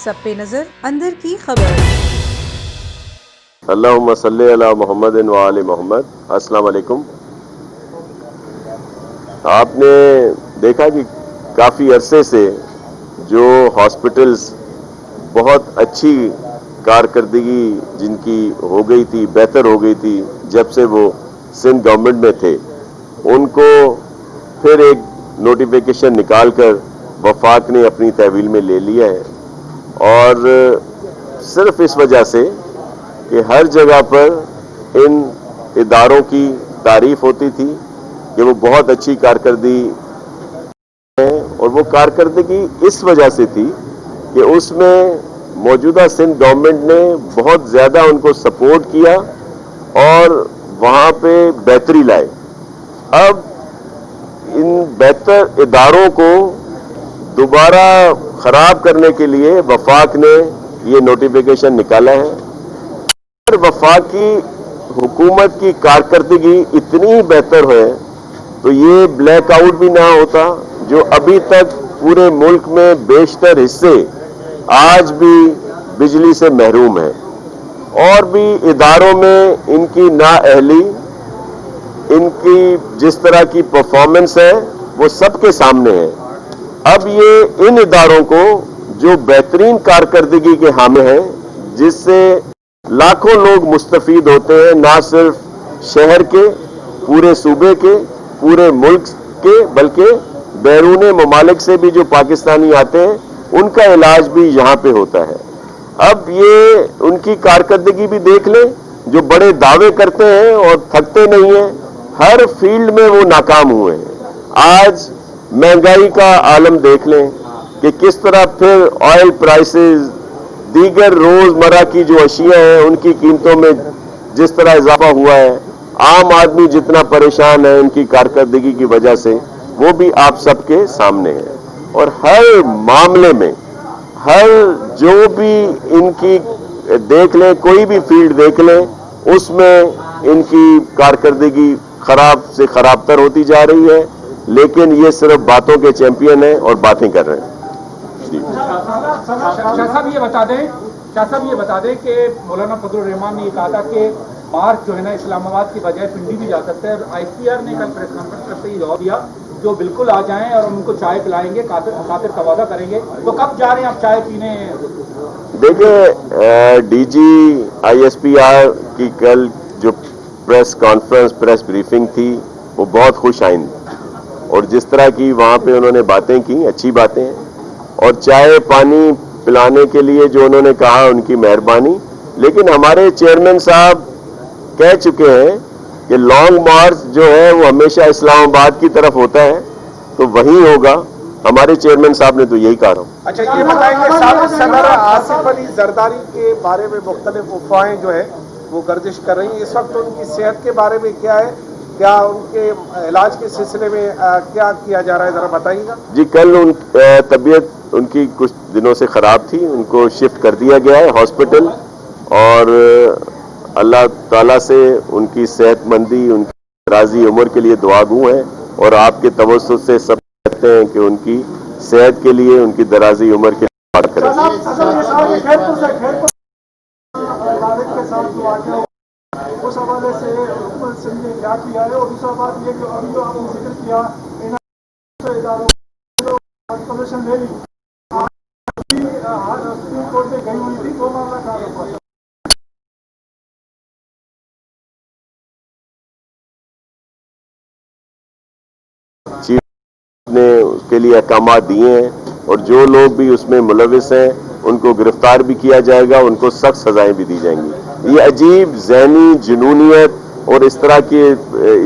सब पे नजर अंदर की खबर। अल्लाहुम्मा सल्ली अला मोहम्मद व आले मोहम्मद। अस्सलाम वालेकुम। आपने देखा कि काफ़ी अरसे से जो हॉस्पिटल्स बहुत अच्छी कारकर्दगी जिनकी हो गई थी, बेहतर हो गई थी जब से वो सिंध गवर्नमेंट में थे, उनको फिर एक नोटिफिकेशन निकालकर वफाक ने अपनी तहवील में ले लिया है। और सिर्फ इस वजह से कि हर जगह पर इन इदारों की तारीफ होती थी कि वो बहुत अच्छी कारकर्दगी है, और वो कारकर्दगी इस वजह से थी कि उसमें मौजूदा सिंध गवर्नमेंट ने बहुत ज़्यादा उनको सपोर्ट किया और वहाँ पे बेहतरी लाए। अब इन बेहतर इदारों को दोबारा ख़राब करने के लिए वफाक ने ये नोटिफिकेशन निकाला है। अगर वफाक की हुकूमत की कारकर्दगी इतनी ही बेहतर है तो ये ब्लैक आउट भी ना होता जो अभी तक पूरे मुल्क में बेशतर हिस्से आज भी बिजली से महरूम है, और भी इदारों में इनकी नाअहली, इनकी जिस तरह की परफॉर्मेंस है वो सबके सामने है। अब ये इन इदारों को जो बेहतरीन कारकर्दगी के हामी हैं, जिससे लाखों लोग मुस्तफीद होते हैं, ना सिर्फ शहर के, पूरे सूबे के, पूरे मुल्क के, बल्कि बैरून ममालिक से भी जो पाकिस्तानी आते हैं उनका इलाज भी यहाँ पे होता है। अब ये उनकी कारकर्दगी भी देख लें, जो बड़े दावे करते हैं और थकते नहीं हैं, हर फील्ड में वो नाकाम हुए हैं। आज महंगाई का आलम देख लें कि किस तरह फिर ऑयल प्राइसेस, दीगर रोजमर्रा की जो अशिया हैं उनकी कीमतों में जिस तरह इजाफा हुआ है, आम आदमी जितना परेशान है उनकी कारकर्दगी की वजह से, वो भी आप सबके सामने है। और हर मामले में, हर जो भी इनकी देख लें, कोई भी फील्ड देख लें, उसमें इनकी कारकर्दगी खराब से खराब तर होती जा रही है। लेकिन ये सिर्फ बातों के चैंपियन हैं और बातें कर रहे हैं। शाह साहब ये बता दें कि मौलाना फजलुर रहमान ने ये कहा था कि मार्च जो है ना इस्लामाबाद की बजाय पिंडी भी जा सकता है, और ICR ने कल प्रेस कॉन्फ्रेंस करते ही जवाब दिया जो बिल्कुल आ जाएं और उनको चाय पिलाएंगे, खातिर का वादा करेंगे। तो कब जा रहे हैं आप चाय पीने? देखिए, DG ISPR की कल जो प्रेस कॉन्फ्रेंस, प्रेस ब्रीफिंग थी, वो बहुत खुश आइंद, और जिस तरह की वहाँ पे उन्होंने बातें की, अच्छी बातें हैं, और चाय पानी पिलाने के लिए जो उन्होंने कहा उनकी मेहरबानी। लेकिन हमारे चेयरमैन साहब कह चुके हैं कि लॉन्ग मार्च जो है वो हमेशा इस्लामाबाद की तरफ होता है, तो वही होगा। हमारे चेयरमैन साहब ने तो यही कहा। अच्छा, ये बताएंगे साबिक़ सदर आसिफ अली जरदारी के बारे में मुख्तलिफ अफवाहें जो है वो गर्दिश कर रही हैं, इस वक्त उनकी सेहत के बारे में क्या है, क्या उनके इलाज के सिलसिले में क्या किया जा रहा है, जरा बताइएगा। जी, कल तबीयत उनकी कुछ दिनों से ख़राब थी, उनको शिफ्ट कर दिया गया है हॉस्पिटल, और अल्लाह ताला से उनकी सेहतमंदी, उनकी राजी उम्र के लिए दुआगू है, और आपके तवज्जुह से सब कहते हैं कि उनकी सेहत के लिए, उनकी दराजी उम्र के लिए दुआ करें। उस हवाले से हुकूमत सिंध ने क्या किया है, और दूसरा बात ये कि अभी जो आपने जिक्र किया इन इदारों परमिशन ले ली, सुप्रीम कोर्ट में गई हुई थी, वो मामला कहाँ रखा? चीफ ने उसके लिए अहकाम दिए हैं, और जो लोग भी उसमें मुलविस हैं उनको गिरफ्तार भी किया जाएगा, उनको सख्त सजाएं भी दी जाएंगी। ये अजीब जहनी जुनूनियत और इस तरह के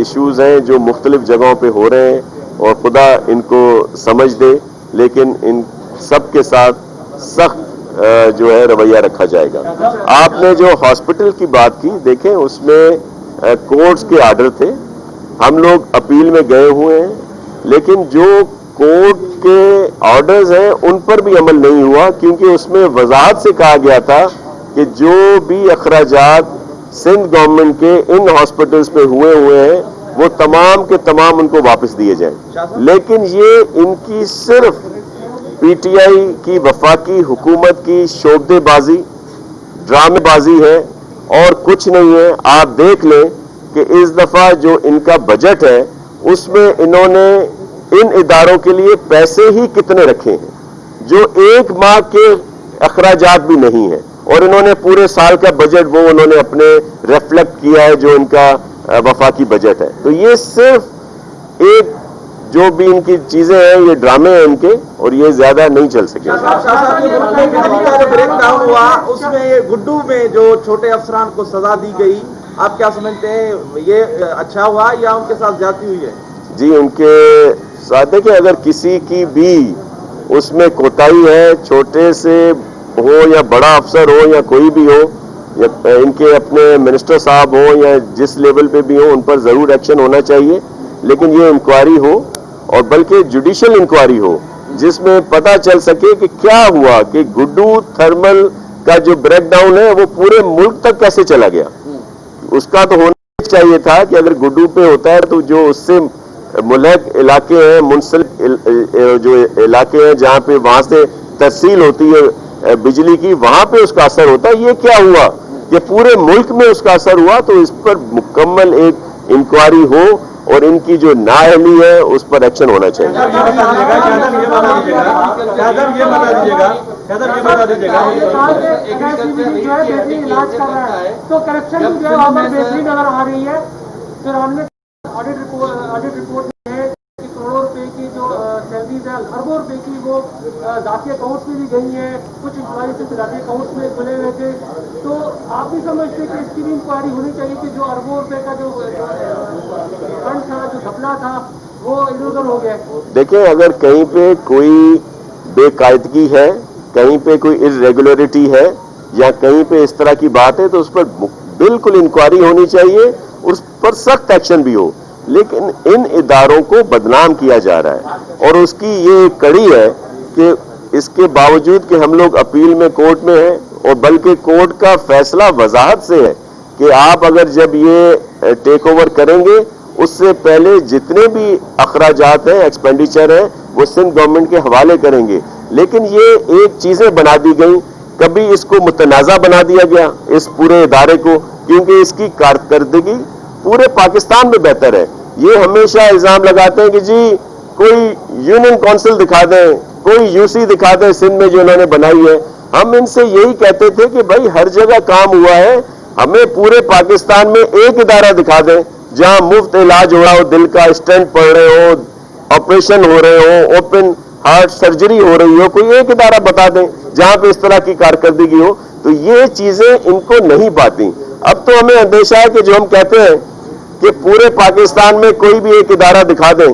इश्यूज हैं जो मुख्तलिफ जगहों पे हो रहे हैं, और खुदा इनको समझ दे, लेकिन इन सब के साथ सख्त जो है रवैया रखा जाएगा। आपने जो हॉस्पिटल की बात की, देखें उसमें कोर्ट्स के आर्डर थे, हम लोग अपील में गए हुए हैं, लेकिन जो कोर्ट के ऑर्डर्स हैं उन पर भी अमल नहीं हुआ, क्योंकि उसमें वजाहत से कहा गया था कि जो भी अखराजात सिंध गवर्नमेंट के इन हॉस्पिटल्स पे हुए हैं वो तमाम के तमाम उनको वापस दिए जाएं। लेकिन ये इनकी सिर्फ पी टी आई की वफाकी हुकूमत की शोबदेबाजी, ड्रामेबाजी है और कुछ नहीं है। आप देख लें कि इस दफा जो इनका बजट है उसमें इन्होंने इन इदारों के लिए पैसे ही कितने रखे हैं जो एक माह के अखराजात भी नहीं है, और इन्होंने पूरे साल का बजट वो उन्होंने अपने रिफ्लेक्ट किया है जो इनका वफाकी बजट है। तो ये सिर्फ एक जो भी इनकी चीजें हैं ये ड्रामे हैं इनके, और ये ज्यादा नहीं चल सके। बिजली का जो ब्रेक डाउन हुआ उसमें ये गुड्डू में जो छोटे अफसरान को सजा दी गई, आप क्या समझते हैं, ये अच्छा हुआ या उनके साथ ज्यादती हुई है? जी, उनके साथ देखिए, अगर किसी की भी उसमें कोताही है, छोटे से हो या बड़ा अफसर हो या कोई भी हो, या इनके अपने मिनिस्टर साहब हो या जिस लेवल पे भी हो, उन पर जरूर एक्शन होना चाहिए। लेकिन ये इंक्वायरी हो, और बल्कि जुडिशियल इंक्वायरी हो जिसमें पता चल सके कि क्या हुआ, कि गुड्डू थर्मल का जो ब्रेकडाउन है वो पूरे मुल्क तक कैसे चला गया। उसका तो होना चाहिए था कि अगर गुड्डू पे होता है तो जो उससे मुल्क इलाके हैं, मुंसलिक जो इलाके हैं जहाँ पे वहां से तहसील होती है बिजली की, वहां पे उसका असर होता है। ये क्या हुआ कि पूरे मुल्क में उसका असर हुआ, तो इस पर मुकम्मल एक इंक्वायरी हो और इनकी जो नाअहली है उस पर एक्शन होना चाहिए। तो करप्शन की जो है बेहतरीन नजर आ रही है। फिर हमने ऑडिट रिपोर्ट में है कि करोड़ों रुपए की जो सैलरीज है, अरबों रुपए की वो जाती अकाउंट्स में भी गई है, कुछ इंक्वायरी से जाती अकाउंट्स में खुले हुए थे। तो आप भी समझते कि इसकी भी इंक्वायरी होनी चाहिए कि जो अरबों रुपए का जो फंड था, जो घपला था, वो इधर उधर हो गया। देखिए, अगर कहीं पे कोई बेकायदगी है, कहीं पे कोई इर्रेगुलरिटी है या कहीं पे इस तरह की बात है तो उस पर बिल्कुल इंक्वायरी होनी चाहिए, उस पर सख्त एक्शन भी हो। लेकिन इन इदारों को बदनाम किया जा रहा है और उसकी ये कड़ी है कि इसके बावजूद कि हम लोग अपील में कोर्ट में हैं, और बल्कि कोर्ट का फैसला वजाहत से है कि आप अगर जब ये टेक ओवर करेंगे उससे पहले जितने भी अखराजात हैं, एक्सपेंडिचर है, वो सिंध गवर्नमेंट के हवाले करेंगे। लेकिन ये एक चीजें बना दी गई, कभी इसको मुतनाज़ा बना दिया गया इस पूरे इदारे को, क्योंकि इसकी कारकर्दगी पूरे पाकिस्तान में बेहतर है। ये हमेशा इल्जाम लगाते हैं कि जी कोई यूनियन काउंसिल दिखा दें, कोई यूसी दिखा दें सिंध में जो इन्होंने बनाई है। हम इनसे यही कहते थे कि भाई हर जगह काम हुआ है, हमें पूरे पाकिस्तान में एक इदारा दिखा दें जहां मुफ्त इलाज हो रहा हो, दिल का स्टेंट पड़ रहे हो, ऑपरेशन हो रहे हो, ओपन हार्ट सर्जरी हो रही हो, कोई एक इदारा बता दें जहां पे इस तरह की कारकर्दगी हो। तो ये चीजें इनको नहीं पाती। अब तो हमें अंदेशा है कि जो हम कहते हैं कि पूरे पाकिस्तान में कोई भी एक इदारा दिखा दें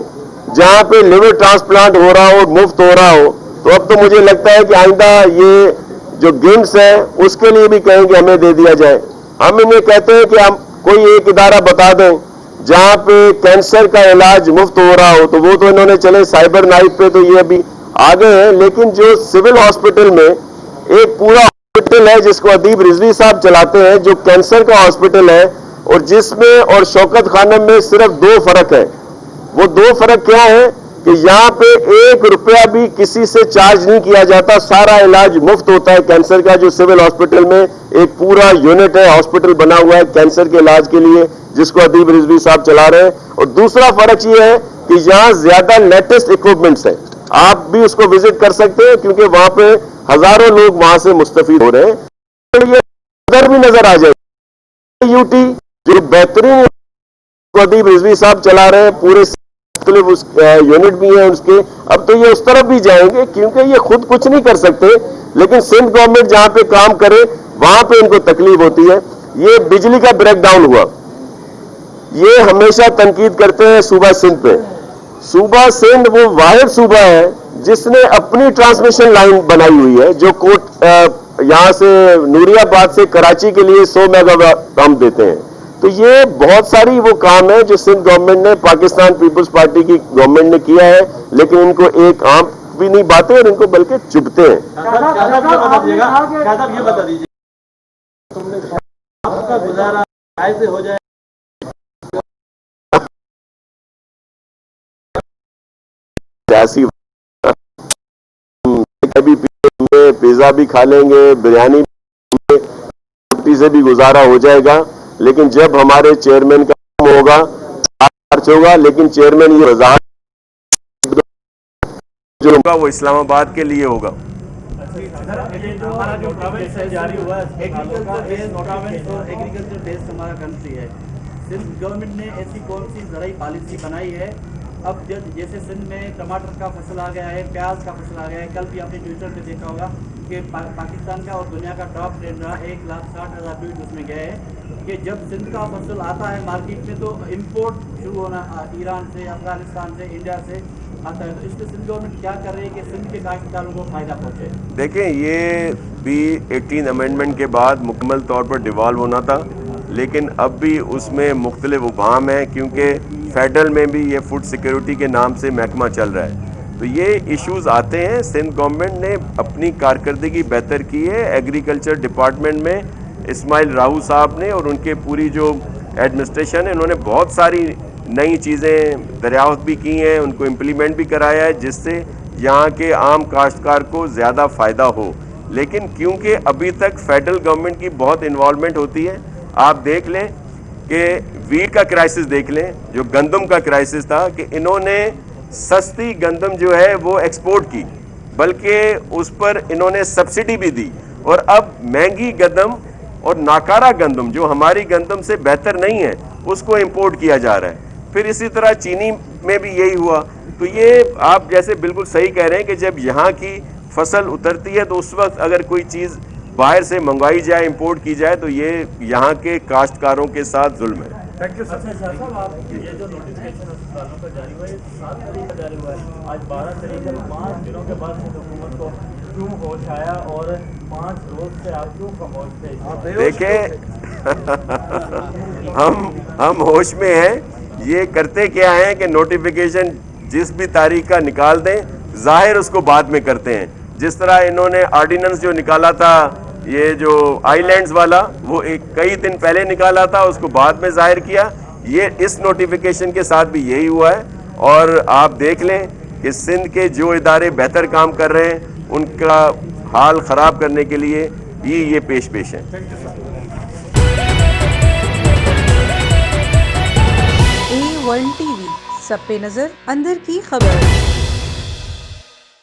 जहां पे लिवर ट्रांसप्लांट हो रहा हो, मुफ्त हो रहा हो, तो अब तो मुझे लगता है कि आइंदा ये जो गेम्स है उसके लिए भी कहें कि हमें दे दिया जाए। हम इन्हें कहते हैं कि हम कोई एक इदारा बता दें जहां पे कैंसर का इलाज मुफ्त हो रहा हो, तो वो तो इन्होंने चले साइबर नाइट पे तो ये अभी आ गए हैं। लेकिन जो सिविल हॉस्पिटल में एक पूरा हॉस्पिटल है जिसको अदीब रिजवी साहब चलाते हैं, जो कैंसर का हॉस्पिटल है, और जिसमें और शौकत खानम में सिर्फ 2 फर्क है। वो 2 फर्क क्या है कि यहाँ पे 1 रुपया भी किसी से चार्ज नहीं किया जाता, सारा इलाज मुफ्त होता है कैंसर का। जो सिविल हॉस्पिटल में एक पूरा यूनिट है, हॉस्पिटल बना हुआ है कैंसर के इलाज के लिए, जिसको अदीब रिजवी साहब चला रहे हैं। और दूसरा फर्क ये है कि यहाँ ज्यादा लेटेस्ट इक्विपमेंट्स हैं, आप भी उसको विजिट कर सकते हैं क्योंकि वहां पे हजारों लोग वहां से मुस्तफीद हो रहे हैं। तो ये उधर भी नजर आ जाए यूटी जो बेहतरीन अदीब रिजवी साहब चला रहे हैं, पूरे उस यूनिट भी है उसके। अब तो ये उस तरफ भी जाएंगे क्योंकि ये खुद कुछ नहीं कर सकते, लेकिन सिंध गवर्नमेंट जहां पे काम करे वहां पे इनको तकलीफ होती है। ये बिजली का ब्रेकडाउन हुआ, ये हमेशा तनकीद करते हैं सूबा सिंध पे। सूबा सिंध वो वाहिद सूबा है जिसने अपनी ट्रांसमिशन लाइन बनाई हुई है, जो कोट यहां से नूरियाबाद से कराची के लिए 100 मेगावाट हम देते हैं। तो ये बहुत सारी वो काम है जो सिंध गवर्नमेंट ने, पाकिस्तान पीपल्स पार्टी की गवर्नमेंट ने किया है, लेकिन इनको एक आम भी नहीं बातें और इनको बल्कि चुभते हैं। ये बता दीजिए आपका गुजारा कैसे हो जाए? सियासी भी पियेंगे, पिज़्ज़ा भी खा लेंगे, बिरयानी भी, रोटी से भी गुजारा हो जाएगा। लेकिन जब हमारे चेयरमैन का काम होगा, मार्च होगा, लेकिन चेयरमैन ये वजाहत जो होगा वो इस्लामाबाद के लिए होगा। हमारा जो प्रोविंस है जारी हुआ है एग्रीकल्चर बेस्ड हमारा कंट्री है। सिंध गवर्नमेंट ने ऐसी कौन सी ज़राई पॉलिसी बनाई है? अब जैसे सिंध में टमाटर का फसल आ गया है, प्याज का फसल आ गया है। कल भी आपने ट्विटर पे देखा होगा कि पाकिस्तान का और दुनिया का टॉप ट्रेंड रहा 1,60,000 ट्वीट उसमें गए हैं कि जब सिंध का फसल आता है मार्केट में तो इम्पोर्ट शुरू होना ईरान से, अफगानिस्तान से, इंडिया से आता है। तो इसलिए सिंध गवर्नमेंट क्या कर रही है कि सिंध के काश्तकारों को फायदा पहुँचे? देखें, ये भी 18 अमेंडमेंट के बाद मुकम्मल तौर पर डिवॉल्व होना था, लेकिन अब भी उसमें मुख्तलिफ उबाम हैं, क्योंकि फेडरल में भी ये फूड सिक्योरिटी के नाम से महकमा चल रहा है। तो ये इश्यूज़ आते हैं। सिंध गवर्नमेंट ने अपनी कारकर्दगी बेहतर की है एग्रीकल्चर डिपार्टमेंट में। इस्माइल राहू साहब ने और उनके पूरी जो एडमिनिस्ट्रेशन है, इन्होंने बहुत सारी नई चीज़ें दरियाफ्त भी की हैं, उनको इम्प्लीमेंट भी कराया है, जिससे यहाँ के आम काश्तकार को ज़्यादा फ़ायदा हो। लेकिन क्योंकि अभी तक फेडरल गवर्नमेंट की बहुत इन्वॉल्वमेंट होती है, आप देख लें कि वीट का क्राइसिस देख लें, जो गंदम का क्राइसिस था, कि इन्होंने सस्ती गंदम जो है वो एक्सपोर्ट की, बल्कि उस पर इन्होंने सब्सिडी भी दी। और अब महंगी गंदम और नाकारा गंदम जो हमारी गंदम से बेहतर नहीं है, उसको इंपोर्ट किया जा रहा है। फिर इसी तरह चीनी में भी यही हुआ। तो ये आप जैसे बिल्कुल सही कह रहे हैं कि जब यहाँ की फसल उतरती है तो उस वक्त अगर कोई चीज़ बाहर से मंगवाई जाए, इंपोर्ट की जाए, तो ये यहाँ के काश्तकारों के साथ जुल्म है। Thank you sir. साहब, आप ये जो नोटिफिकेशन अस्पतालों का जारी हुआ है 7 तारीख का जारी हुआ है, आज 12 तारीख है। 5 दिनों के बाद हुकूमत को क्यों होश आया और 5 रोज से आप क्यों खामोश थे? देखें, हम होश में हैं। ये करते क्या हैं कि नोटिफिकेशन जिस भी तारीख का निकाल दें, जाहिर उसको बाद में करते हैं। जिस तरह इन्होंने ऑर्डिनेंस जो निकाला था, ये जो आइलैंड्स वाला, वो कई दिन पहले निकाला था, उसको बाद में जाहिर किया। ये इस नोटिफिकेशन के साथ भी यही हुआ है। और आप देख लें कि सिंध के जो इदारे बेहतर काम कर रहे हैं, उनका हाल ख़राब करने के लिए ही ये पेश है। A1 TV, सब पे नजर, अंदर की खबर।